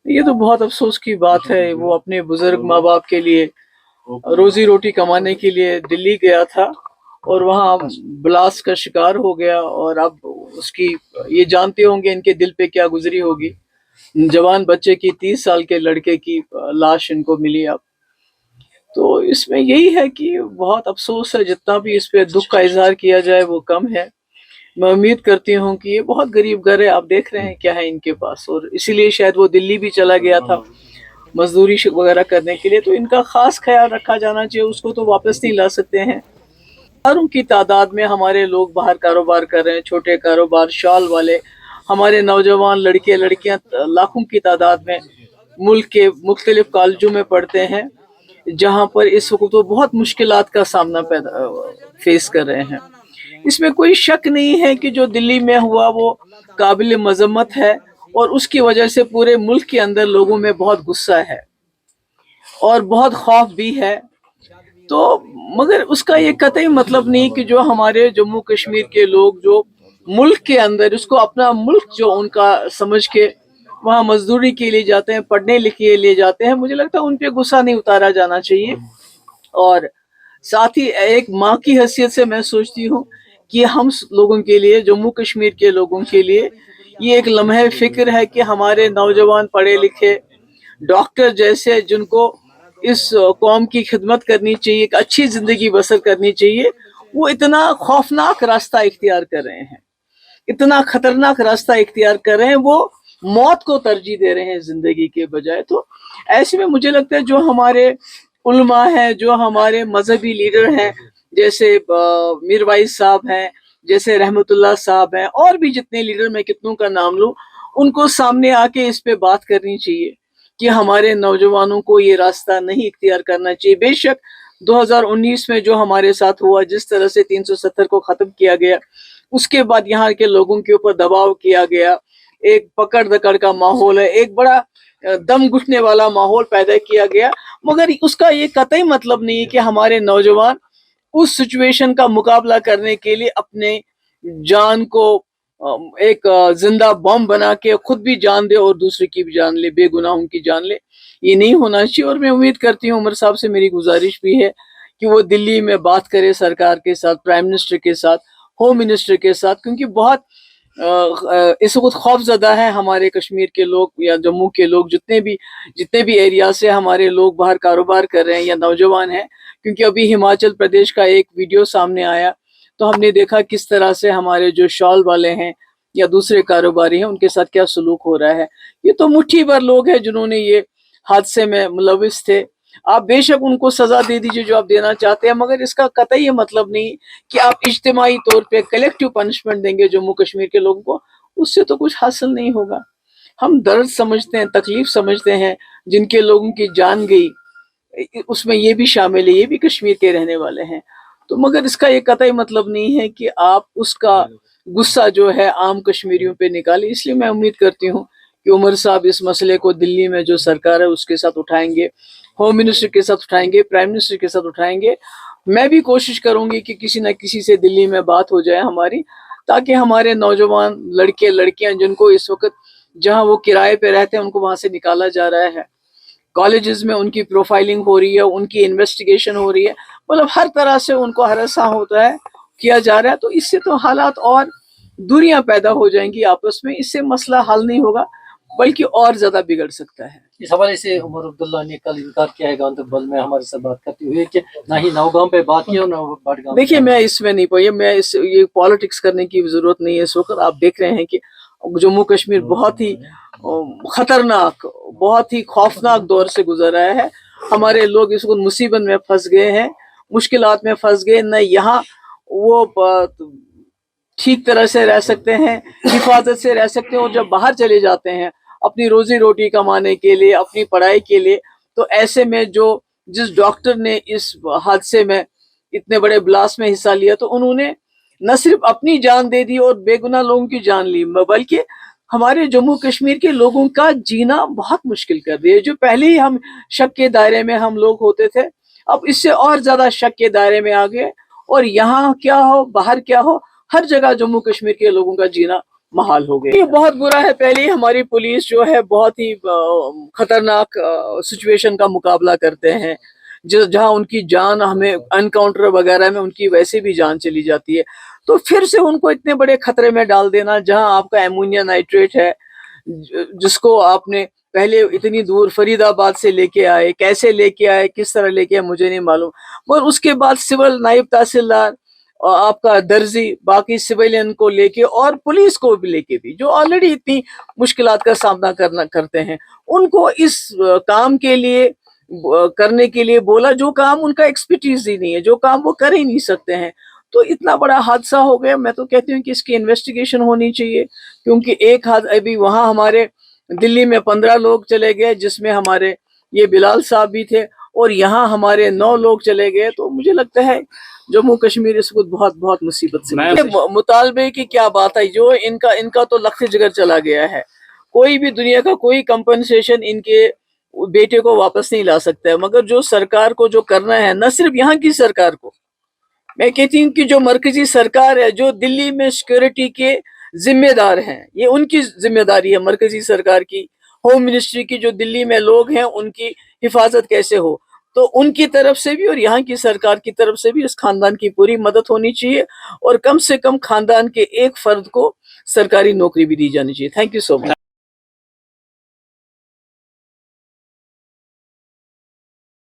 ये तो बहुत अफसोस की बात है। वो अपने बुजुर्ग माँ बाप के लिए रोजी रोटी कमाने के लिए दिल्ली गया था और वहाँ ब्लास्ट का शिकार हो गया। और अब उसकी, ये जानते होंगे इनके दिल पे क्या गुजरी होगी। जवान बच्चे की, 30 साल के लड़के की लाश इनको मिली अब। तो इसमें यही है कि बहुत अफसोस है। जितना भी इस पे दुख का इजहार किया जाए वो कम है। मैं उम्मीद करती हूँ कि ये बहुत गरीब घर है, आप देख रहे हैं क्या है इनके पास, और इसीलिए शायद वो दिल्ली भी चला गया था मजदूरी वगैरह करने के लिए। तो इनका खास ख्याल रखा जाना चाहिए। उसको तो वापस नहीं ला सकते हैं। हजारों की तादाद में हमारे लोग बाहर कारोबार कर रहे हैं, छोटे कारोबार, शॉल वाले, हमारे नौजवान लड़के लड़कियां लाखों की तादाद में मुल्क के मुख्तलिफ कॉलेजों में पढ़ते हैं, जहां पर इस वक्त तो बहुत मुश्किलात का सामना पैदा फेस कर रहे हैं। इसमें कोई शक नहीं है कि जो दिल्ली में हुआ वो काबिल मजम्मत है, और उसकी वजह से पूरे मुल्क के अंदर लोगों में बहुत गुस्सा है और बहुत खौफ भी है। तो मगर उसका ये कतई मतलब नहीं कि जो हमारे जम्मू कश्मीर के लोग जो मुल्क के अंदर उसको अपना मुल्क जो उनका समझ के वहाँ मजदूरी के लिए जाते हैं, पढ़ने लिखने के लिए जाते हैं, मुझे लगता है उन पे गुस्सा नहीं उतारा जाना चाहिए। और साथ ही एक माँ की हैसियत से मैं सोचती हूँ कि हम लोगों के लिए, जम्मू कश्मीर के लोगों के लिए, ये एक लम्हे फिक्र है कि हमारे नौजवान पढ़े लिखे डॉक्टर जैसे, जिनको इस कौम की खिदमत करनी चाहिए, एक अच्छी जिंदगी बसर करनी चाहिए, वो इतना खौफनाक रास्ता इख्तियार कर रहे हैं, इतना खतरनाक रास्ता इख्तियार कर रहे हैं। वो मौत को तरजीह दे रहे हैं जिंदगी के बजाय। तो ऐसे में मुझे लगता है जो हमारे उलमा हैं, जो हमारे मजहबी लीडर हैं, जैसे मीरवाइज साहब हैं, जैसे रहमतुल्लाह साहब हैं, और भी जितने लीडर, मैं कितनों का नाम लूं, उनको सामने आके इस पे बात करनी चाहिए कि हमारे नौजवानों को ये रास्ता नहीं इख्तियार करना चाहिए। बेशक 2019 में जो हमारे साथ हुआ, जिस तरह से 370 को खत्म किया गया, उसके बाद यहाँ के लोगों के ऊपर दबाव किया गया, एक पकड़ दकड़ का माहौल है, एक बड़ा दम घुटने वाला माहौल पैदा किया गया। मगर उसका ये कतई मतलब नहीं है कि हमारे नौजवान उस सिचुएशन का मुकाबला करने के लिए अपने जान को एक जिंदा बम बना के खुद भी जान दे और दूसरे की भी जान ले, बेगुनाहों की जान ले। ये नहीं होना चाहिए। और मैं उम्मीद करती हूँ, उमर साहब से मेरी गुजारिश भी है कि वो दिल्ली में बात करे सरकार के साथ, प्राइम मिनिस्टर के साथ, होम मिनिस्टर के साथ, क्योंकि बहुत इस वक्त खौफजदा है हमारे कश्मीर के लोग या जम्मू के लोग, जितने भी एरिया से हमारे लोग बाहर कारोबार कर रहे हैं या नौजवान हैं। क्योंकि अभी हिमाचल प्रदेश का एक वीडियो सामने आया, तो हमने देखा किस तरह से हमारे जो शॉल वाले हैं या दूसरे कारोबारी हैं, उनके साथ क्या सलूक हो रहा है। ये तो मुट्ठी भर लोग हैं जिन्होंने ये हादसे में मुलविस थे। आप बेशक उनको सजा दे दीजिए जो आप देना चाहते हैं, मगर इसका कतई ये मतलब नहीं कि आप इज्तिमाई तौर पे कलेक्टिव पनिशमेंट देंगे जम्मू कश्मीर के लोगों को। उससे तो कुछ हासिल नहीं होगा। हम दर्द समझते हैं, तकलीफ समझते हैं, जिनके लोगों की जान गई उसमें ये भी शामिल है, ये भी कश्मीर के रहने वाले हैं। तो मगर इसका ये कतई मतलब नहीं है कि आप उसका गुस्सा जो है आम कश्मीरियों पे निकालें। इसलिए मैं उम्मीद करती हूँ कि उमर साहब इस मसले को दिल्ली में जो सरकार है उसके साथ उठाएंगे, होम मिनिस्टर के साथ उठाएंगे, प्राइम मिनिस्टर के साथ उठाएंगे। मैं भी कोशिश करूंगी कि किसी न किसी से दिल्ली में बात हो जाए हमारी, ताकि हमारे नौजवान लड़के लड़कियां जिनको इस वक्त जहां वो किराए पे रहते हैं उनको वहां से निकाला जा रहा है, कॉलेजेस में उनकी प्रोफाइलिंग हो रही है, उनकी इन्वेस्टिगेशन हो रही है, मतलब हर तरह से उनको हरासा होता है, किया जा रहा है। तो इससे तो हालात और दूरियां पैदा हो जाएंगी आपस में। इससे मसला हल नहीं होगा बल्कि और ज्यादा बिगड़ सकता है। इस हवाले से उमर अब्दुल्ला ने कल इनकार किया है गांधरबल में हमारे साथ बात करते हुए कि ना ही नौगांव पे बात की और ना बड़गांव। देखिए, मैं इसमें नहीं पाई, मैं इस ये पॉलिटिक्स करने की जरूरत नहीं है इस वक्त। आप देख रहे हैं कि जम्मू कश्मीर बहुत ही खतरनाक, बहुत ही खौफनाक दौर से गुजर रहा है। हमारे लोग इस वक्त मुसीबत में फंस गए हैं, मुश्किलात में फंस गए। न यहाँ वो ठीक तरह से रह सकते हैं, हिफाजत से रह सकते हैं, और जब बाहर चले जाते हैं अपनी रोजी रोटी कमाने के लिए, अपनी पढ़ाई के लिए, तो ऐसे में जिस डॉक्टर ने इस हादसे में, इतने बड़े ब्लास्ट में हिस्सा लिया, तो उन्होंने न सिर्फ अपनी जान दे दी और बेगुनाह लोगों की जान ली, बल्कि हमारे जम्मू कश्मीर के लोगों का जीना बहुत मुश्किल कर दिया। जो पहले ही हम शक के दायरे में हम लोग होते थे, अब इससे और ज्यादा शक के दायरे में आ गए। और यहाँ क्या हो, बाहर क्या हो, हर जगह जम्मू कश्मीर के लोगों का जीना محال ہو گئے. یہ بہت برا ہے. پہلے ہی ہماری پولیس جو ہے بہت ہی خطرناک سچویشن کا مقابلہ کرتے ہیں, جہاں ان کی جان ہمیں انکاؤنٹر وغیرہ میں ان کی ویسے بھی جان چلی جاتی ہے, تو پھر سے ان کو اتنے بڑے خطرے میں ڈال دینا, جہاں آپ کا ایمونیا نائٹریٹ ہے جس کو آپ نے پہلے اتنی دور فرید آباد سے لے کے آئے, کیسے لے کے آئے, کس طرح لے کے آئے مجھے نہیں معلوم, اور اس کے بعد سول نائب تحصیلدار اور آپ کا درزی باقی سویلین کو لے کے اور پولیس کو بھی لے کے بھی, جو آلریڈی اتنی مشکلات کا سامنا کرتے ہیں, ان کو اس کام کے لیے کرنے کے لیے بولا جو کام ان کا ایکسپرٹیز ہی نہیں ہے, جو کام وہ کر ہی نہیں سکتے ہیں. تو اتنا بڑا حادثہ ہو گیا. میں تو کہتی ہوں کہ اس کی انویسٹیگیشن ہونی چاہیے, کیونکہ ایک ابھی وہاں ہمارے دلی میں 15 لوگ چلے گئے, جس میں ہمارے یہ بلال صاحب بھی تھے, اور یہاں ہمارے 9 لوگ چلے گئے. تو مجھے لگتا ہے جموں کشمیر اس وقت بہت بہت مصیبت سے مطالبے کی کیا بات ہے, جو ان کا تو لخت جگر چلا گیا ہے. کوئی بھی دنیا کا کوئی کمپنسیشن ان کے بیٹے کو واپس نہیں لا سکتا ہے, مگر جو سرکار کو جو کرنا ہے, نہ صرف یہاں کی سرکار کو, میں کہتی ہوں کہ جو مرکزی سرکار ہے, جو دلی میں سیکورٹی کے ذمہ دار ہیں, یہ ان کی ذمہ داری ہے مرکزی سرکار کی, ہوم منسٹری کی, جو دلی میں لوگ ہیں ان کی حفاظت کیسے ہو. تو ان کی طرف سے بھی اور یہاں کی سرکار کی طرف سے بھی اس خاندان کی پوری مدد ہونی چاہیے, اور کم سے کم خاندان کے ایک فرد کو سرکاری نوکری بھی دی جانی چاہیے. Thank you so much.